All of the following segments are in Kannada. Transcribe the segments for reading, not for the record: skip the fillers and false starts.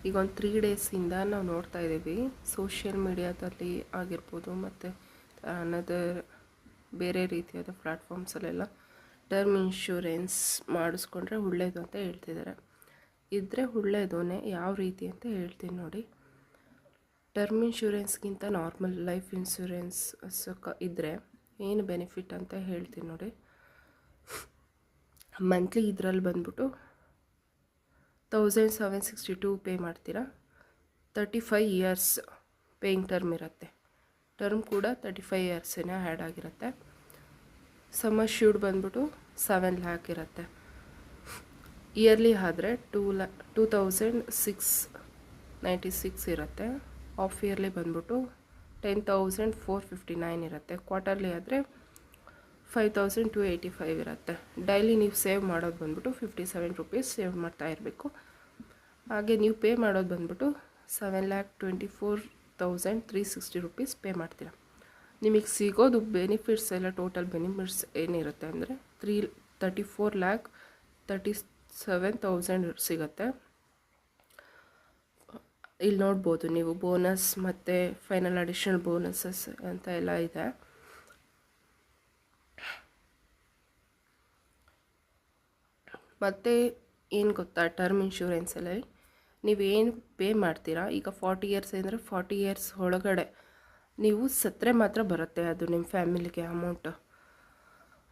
ಈಗ ಒಂದು 3 ಡೇಸಿಂದ ನಾವು ನೋಡ್ತಾ ಇದ್ದೀವಿ ಸೋಷಿಯಲ್ ಮೀಡಿಯಾದಲ್ಲಿ ಆಗಿರ್ಬೋದು ಮತ್ತು ಅನದರ್ ಬೇರೆ ರೀತಿಯಾದ ಪ್ಲ್ಯಾಟ್ಫಾರ್ಮ್ಸಲ್ಲೆಲ್ಲ ಟರ್ಮ್ ಇನ್ಶೂರೆನ್ಸ್ ಮಾಡಿಸ್ಕೊಂಡ್ರೆ ಒಳ್ಳೆಯದು ಅಂತ ಹೇಳ್ತಿದ್ದಾರೆ. ಇದ್ದರೆ ಒಳ್ಳೆಯದೇ, ಯಾವ ರೀತಿ ಅಂತ ಹೇಳ್ತೀನಿ ನೋಡಿ. ಟರ್ಮ್ ಇನ್ಶೂರೆನ್ಸ್ಗಿಂತ ನಾರ್ಮಲ್ ಲೈಫ್ ಇನ್ಶೂರೆನ್ಸ್ ಇದ್ದರೆ ಏನು ಬೆನಿಫಿಟ್ ಅಂತ ಹೇಳ್ತೀನಿ ನೋಡಿ. ಮಂತ್ಲಿ ಇದರಲ್ಲಿ ಬಂದ್ಬಿಟ್ಟು 1762 ಪೇ ಮಾಡ್ತೀರಾ. 35 ಇಯರ್ಸ್ ಪೇಯಿಂಗ್ ಟರ್ಮ್ ಇರುತ್ತೆ. ಟರ್ಮ್ ಕೂಡ 35 ಇಯರ್ಸೇ ಆ್ಯಡ್ ಆಗಿರುತ್ತೆ. ಸಮ್ ಅಶ್ಯೂರ್ಡ್ ಬಂದ್ಬಿಟ್ಟು 7 ಲ್ಯಾಕ್ ಇರುತ್ತೆ. ಇಯರ್ಲಿ ಆದರೆ 2696 ಇರುತ್ತೆ. ಆಫ್ ಇಯರ್ಲಿ ಬಂದ್ಬಿಟ್ಟು 10,459 ಇರುತ್ತೆ. ಕ್ವಾರ್ಟರ್ಲಿ ಆದರೆ 5,285 ಇರುತ್ತೆ. ಡೈಲಿ ನೀವು ಸೇವ್ ಮಾಡೋದು ಬಂದ್ಬಿಟ್ಟು 57 ರುಪೀಸ್ ಸೇವ್ ಮಾಡ್ತಾ ಇರಬೇಕು. ಹಾಗೆ ನೀವು ಪೇ ಮಾಡೋದು ಬಂದ್ಬಿಟ್ಟು 7,24,360 ರುಪೀಸ್ ಪೇ ಮಾಡ್ತೀರಾ. ನಿಮಗೆ ಸಿಗೋದು ಬೆನಿಫಿಟ್ಸ್ ಎಲ್ಲ ಟೋಟಲ್ ಬೆನಿಫಿಟ್ಸ್ ಏನಿರುತ್ತೆ ಅಂದರೆ 34,37,000 ಸಿಗುತ್ತೆ. ಇಲ್ಲಿ ನೋಡ್ಬೋದು ನೀವು ಬೋನಸ್ ಮತ್ತು ಫೈನಲ್ ಅಡಿಷನಲ್ ಬೋನಸಸ್ ಅಂತ ಎಲ್ಲ ಇದೆ. ಮತ್ತು ಏನು ಗೊತ್ತಾ, ಟರ್ಮ್ ಇನ್ಶೂರೆನ್ಸಲ್ಲಿ ನೀವೇನು ಪೇ ಮಾಡ್ತೀರಾ, ಈಗ 40 ಇಯರ್ಸ್ ಅಂದರೆ 40 ಇಯರ್ಸ್ ಒಳಗಡೆ ನೀವು ಸತ್ತರೆ ಮಾತ್ರ ಬರುತ್ತೆ ಅದು ನಿಮ್ಮ ಫ್ಯಾಮಿಲಿಗೆ ಅಮೌಂಟು,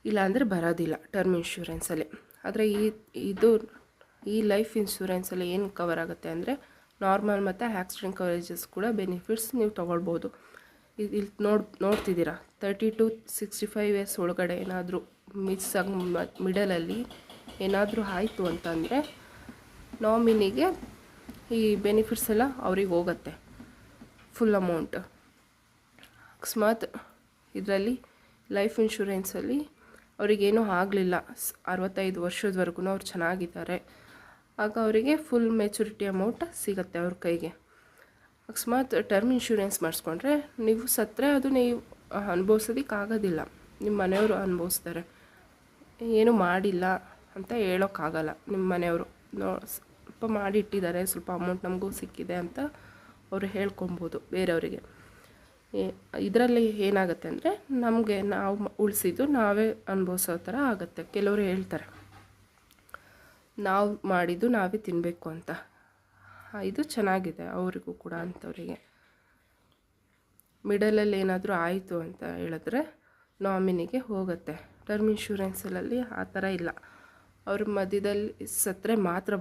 ಇಲ್ಲಾಂದರೆ ಬರೋದಿಲ್ಲ ಟರ್ಮ್ ಇನ್ಶೂರೆನ್ಸಲ್ಲಿ. ಆದರೆ ಈ ಲೈಫ್ ಇನ್ಶೂರೆನ್ಸಲ್ಲಿ ಏನು ಕವರ್ ಆಗುತ್ತೆ ಅಂದರೆ ನಾರ್ಮಲ್ ಮತ್ತು ಆಕ್ಸಿಡೆಂಟ್ ಕವರೇಜಸ್ ಕೂಡ ಬೆನಿಫಿಟ್ಸ್ ನೀವು ತೊಗೊಳ್ಬೋದು. ಇಲ್ಲಿ ನೋಡ್ತಿದ್ದೀರಾ 30 to 65 ಇಯರ್ಸ್ ಒಳಗಡೆ ಏನಾದರೂ ಮಿಸ್ ಆಗಿ ಮಿಡಲಲ್ಲಿ ಏನಾದರೂ ಆಯಿತು ಅಂತಂದರೆ ನಾಮಿನಿಗೆ ಈ ಬೆನಿಫಿಟ್ಸ್ ಎಲ್ಲ ಅವ್ರಿಗೆ ಹೋಗುತ್ತೆ ಫುಲ್ ಅಮೌಂಟ್. ಅಕಸ್ಮಾತ್ ಇದರಲ್ಲಿ ಲೈಫ್ ಇನ್ಶೂರೆನ್ಸಲ್ಲಿ ಅವರಿಗೇನೂ ಆಗಲಿಲ್ಲ, 65 ವರ್ಷದವರೆಗೂ ಅವ್ರು ಚೆನ್ನಾಗಿದ್ದಾರೆ, ಆಗ ಅವರಿಗೆ ಫುಲ್ ಮೆಚುರಿಟಿ ಅಮೌಂಟ್ ಸಿಗುತ್ತೆ ಅವ್ರ ಕೈಗೆ. ಅಕಸ್ಮಾತ್ ಟರ್ಮ್ ಇನ್ಶೂರೆನ್ಸ್ ಮಾಡಿಸ್ಕೊಂಡ್ರೆ ನೀವು ಸತ್ತರೆ ಅದು ನೀವು ಅನುಭವಿಸೋದಕ್ಕಾಗೋದಿಲ್ಲ, ನಿಮ್ಮ ಮನೆಯವರು ಅನುಭವಿಸ್ತಾರೆ. ಏನೂ ಮಾಡಿಲ್ಲ ಅಂತ ಹೇಳೋಕ್ಕಾಗಲ್ಲ. ನಿಮ್ಮ ಮನೆಯವರು ಸ್ವಲ್ಪ ಮಾಡಿಟ್ಟಿದ್ದಾರೆ, ಸ್ವಲ್ಪ ಅಮೌಂಟ್ ನಮಗೂ ಸಿಕ್ಕಿದೆ ಅಂತ ಅವರು ಹೇಳ್ಕೊಬೋದು ಬೇರೆಯವರಿಗೆ. ಇದರಲ್ಲಿ ಏನಾಗುತ್ತೆ ಅಂದರೆ ನಮಗೆ ನಾವು ಉಳಿಸಿದ್ದು ನಾವೇ ಅನುಭವಿಸೋ ಥರ ಆಗುತ್ತೆ. ಕೆಲವರು ಹೇಳ್ತಾರೆ ನಾವು ಮಾಡಿದ್ದು ನಾವೇ ತಿನ್ನಬೇಕು ಅಂತ. ಇದು ಚೆನ್ನಾಗಿದೆ ಅವರಿಗೂ ಕೂಡ. ಅಂಥವರಿಗೆ ಮಿಡಲಲ್ಲಿ ಏನಾದರೂ ಆಯಿತು ಅಂತ ಹೇಳಿದ್ರೆ ನಾಮಿನಿಗೆ ಹೋಗುತ್ತೆ. ಟರ್ಮ್ ಇನ್ಶೂರೆನ್ಸಲ್ಲಿ ಆ ಥರ ಇಲ್ಲ, ಅವ್ರ ಮಧ್ಯದಲ್ಲಿ ಸತ್ತರೆ ಮಾತ್ರ